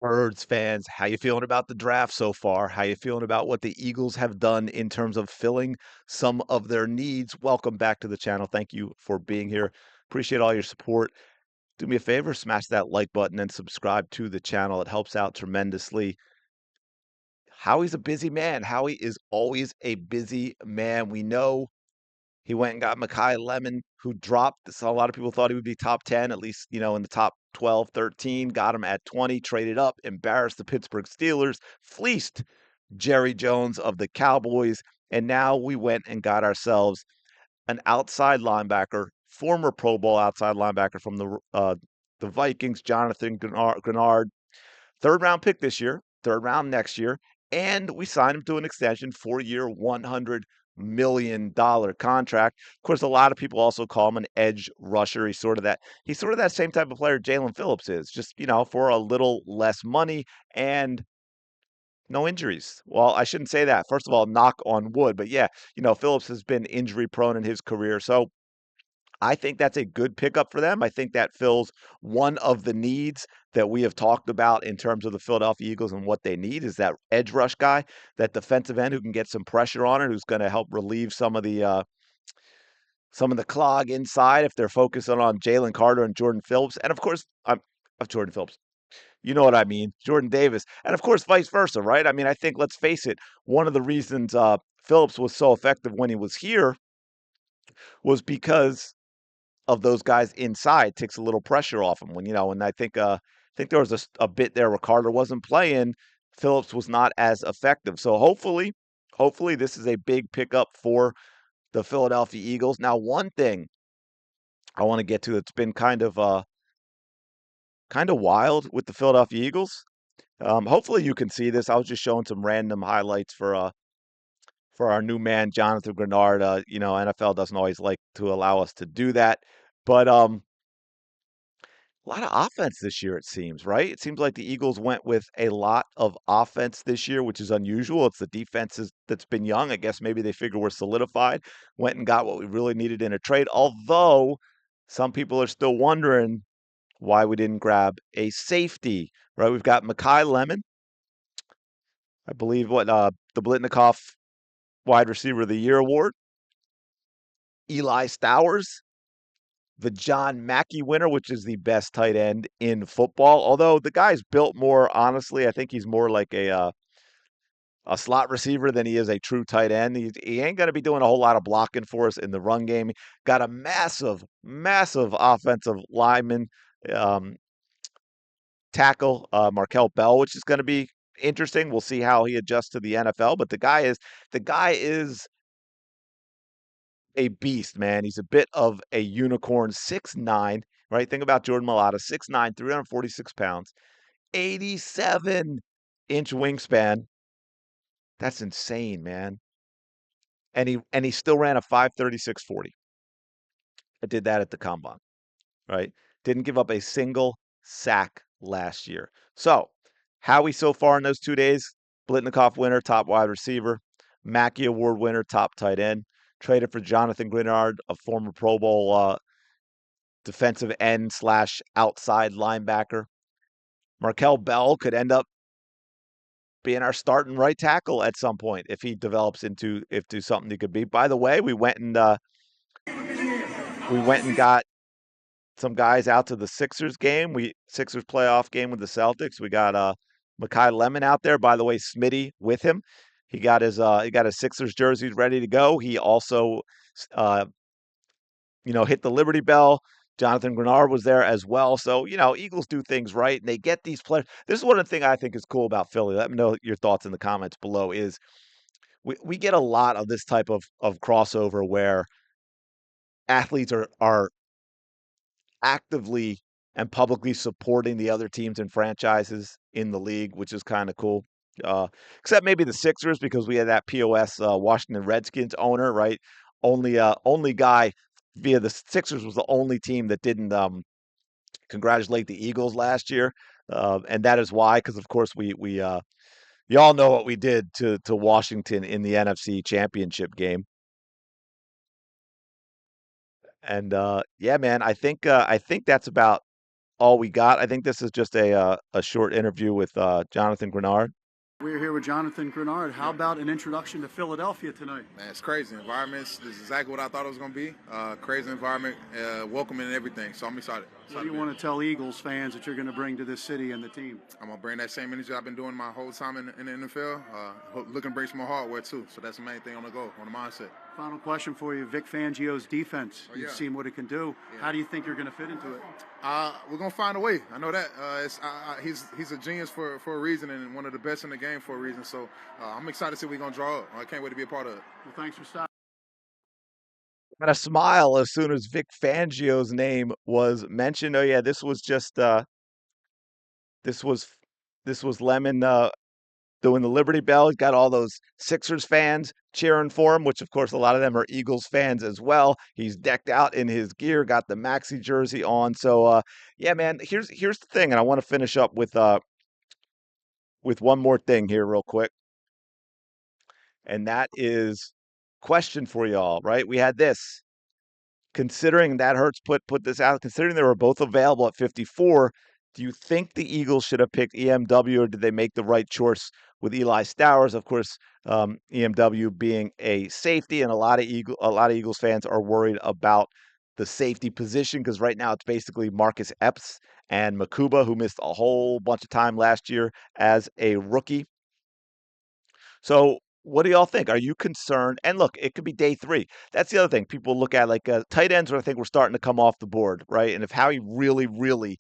Birds fans, how you feeling about the draft so far? How you feeling about what the Eagles have done in terms of filling some of their needs? Welcome back to the channel. Thank you for being here. Appreciate all your support. Do me a favor, smash that like button and subscribe to the channel. It helps out tremendously. Howie's a busy man. Howie is always a busy man. We know he went and got Mekhi Lemon, who dropped. So a lot of people thought he would be top 10, at least, in the top 12, 13. Got him at 20, traded up, embarrassed the Pittsburgh Steelers, fleeced Jerry Jones of the Cowboys. And now we went and got ourselves an outside linebacker, former Pro Bowl outside linebacker from the Vikings, Jonathan Greenard. Third round pick this year, third round next year, and we signed him to an extension, 4-year, $100 million contract. Of course, a lot of people also call him an edge rusher. He's sort of that same type of player Jalen Phillips is, just for a little less money and no injuries. Well, I shouldn't say that. First of all, knock on wood, but yeah, Phillips has been injury prone in his career. So I think that's a good pickup for them. I think that fills one of the needs that we have talked about in terms of the Philadelphia Eagles and what they need is that edge rush guy, that defensive end who can get some pressure on it, who's going to help relieve some of the clog inside if they're focusing on Jalen Carter and Jordan Phillips, and of course, of Jordan Phillips. You know what I mean, Jordan Davis, and of course, vice versa, right? I mean, I think let's face it, one of the reasons Phillips was so effective when he was here was because of those guys inside takes a little pressure off him and I think there was a bit there where Carter wasn't playing. Phillips was not as effective. So hopefully this is a big pickup for the Philadelphia Eagles. Now, one thing I want to get to that's been kind of wild with the Philadelphia Eagles. Hopefully you can see this. I was just showing some random highlights for our new man Jonathan Greenard. NFL doesn't always like to allow us to do that, but a lot of offense this year, it seems, right? It seems like the Eagles went with a lot of offense this year, which is unusual. It's the defenses that's been young. I guess maybe they figure we're solidified. Went and got what we really needed in a trade. Although some people are still wondering why we didn't grab a safety, right? We've got Mekhi Lemon, I believe, the Blitnikoff Wide Receiver of the Year award. Eli Stowers, the John Mackey winner, which is the best tight end in football. Although the guy's built more, honestly, I think he's more like a slot receiver than he is a true tight end. He ain't going to be doing a whole lot of blocking for us in the run game. Got a massive, massive offensive lineman um, tackle, Markel Bell, which is going to be interesting. We'll see how he adjusts to the NFL. But the guy is a beast, man. He's a bit of a unicorn, 6'9", right? Think about Jordan Mailata, 6'9", 346 pounds, 87-inch wingspan. That's insane, man. And he still ran a 5.36.40. I did that at the combine, right? Didn't give up a single sack last year. So, Howie so far in those 2 days, Blitnikoff winner, top wide receiver, Mackey Award winner, top tight end. Traded for Jonathan Greenard, a former Pro Bowl defensive end slash outside linebacker. Markel Bell could end up being our starting right tackle at some point if he develops into something he could be. By the way, we went and got some guys out to the Sixers game. Sixers playoff game with the Celtics. We got Mekhi Lemon out there. By the way, Smitty with him. He got his Sixers jerseys ready to go. He also uh, hit the Liberty Bell. Jonathan Greenard was there as well. So, Eagles do things right and they get these players. This is one of the things I think is cool about Philly. Let me know your thoughts in the comments below is we get a lot of this type of crossover where athletes are actively and publicly supporting the other teams and franchises in the league, which is kind of cool. Except maybe the Sixers because we had that POS Washington Redskins owner, right? Only guy via the Sixers was the only team that didn't congratulate the Eagles last year, and that is why, because of course we you all know what we did to Washington in the NFC Championship game, and yeah, man, I think that's about all we got. I think this is just a short interview with Jonathan Greenard. We're here with Jonathan Greenard. How about an introduction to Philadelphia tonight? Man, it's crazy. Environments, this is exactly what I thought it was going to be. Crazy environment, welcoming and everything. So I'm excited. What do you want to tell Eagles fans that you're going to bring to this city and the team? I'm going to bring that same energy I've been doing my whole time in the NFL. Looking to bring some more hardware, too. So that's the main thing on the go, on the mindset. Final question for you. Vic Fangio's defense. Oh, yeah. You've seen what it can do. Yeah. How do you think you're going to fit into it? We're going to find a way. I know that. He's a genius for a reason and one of the best in the game for a reason. So I'm excited to see what we're going to draw up. I can't wait to be a part of it. Well, thanks for stopping. Got a smile as soon as Vic Fangio's name was mentioned. Oh yeah, this was just this was this was Lemon doing the Liberty Bell. He's got all those Sixers fans cheering for him, which of course a lot of them are Eagles fans as well. He's decked out in his gear, got the Maxi jersey on. So yeah, man, here's the thing, and I want to finish up with one more thing here real quick. And that is question for y'all, right? We had this. Considering that Hurts put this out, considering they were both available at 54, do you think the Eagles should have picked EMW, or did they make the right choice with Eli Stowers? Of course, EMW being a safety, and a lot of Eagles fans are worried about the safety position because right now it's basically Marcus Epps and Makuba, who missed a whole bunch of time last year as a rookie. So, what do y'all think? Are you concerned? And look, it could be day 3. That's the other thing. People look at like tight ends where I think we're starting to come off the board, right? And if Howie really, really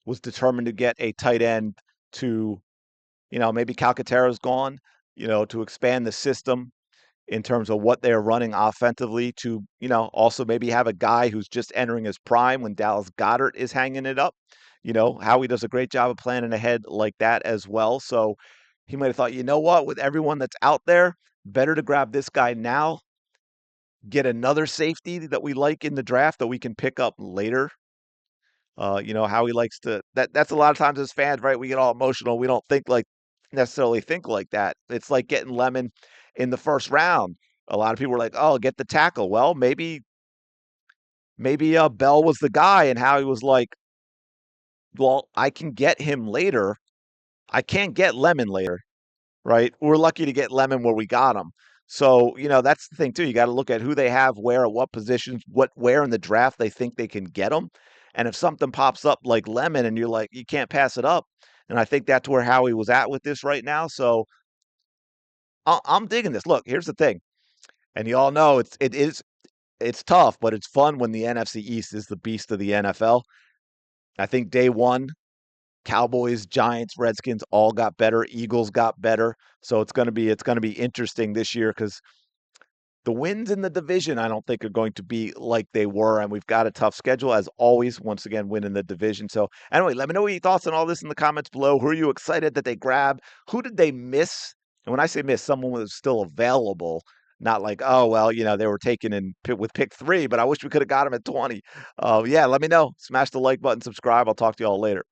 was determined to get a tight end to, maybe Calcaterra's gone, to expand the system in terms of what they're running offensively to, also maybe have a guy who's just entering his prime when Dallas Goedert is hanging it up. Howie does a great job of planning ahead like that as well. So he might have thought, you know what, with everyone that's out there, better to grab this guy now, get another safety that we like in the draft that we can pick up later. How he likes to that's a lot of times as fans, right? We get all emotional. We don't necessarily think like that. It's like getting Lemon in the first round. A lot of people were like, "Oh, get the tackle." Well, maybe Bell was the guy, and Howie was like, "Well, I can get him later. I can't get Lemon later." Right? We're lucky to get Lemon where we got him. So, that's the thing too. You got to look at who they have, where, at what positions, where in the draft they think they can get them. And if something pops up like Lemon and you're like, you can't pass it up. And I think that's where Howie was at with this right now. So I'm digging this. Look, here's the thing. And you all know it's tough, but it's fun when the NFC East is the beast of the NFL. I think day 1, Cowboys, Giants, Redskins all got better. Eagles got better. So it's going to be interesting this year because the wins in the division I don't think are going to be like they were, and we've got a tough schedule as always. Once again, winning the division. So anyway, let me know your thoughts on all this in the comments below. Who are you excited that they grab? Who did they miss? And when I say miss, someone was still available. Not like, oh well, they were taken with pick 3, but I wish we could have got him at 20. Yeah, let me know. Smash the like button, subscribe. I'll talk to you all later.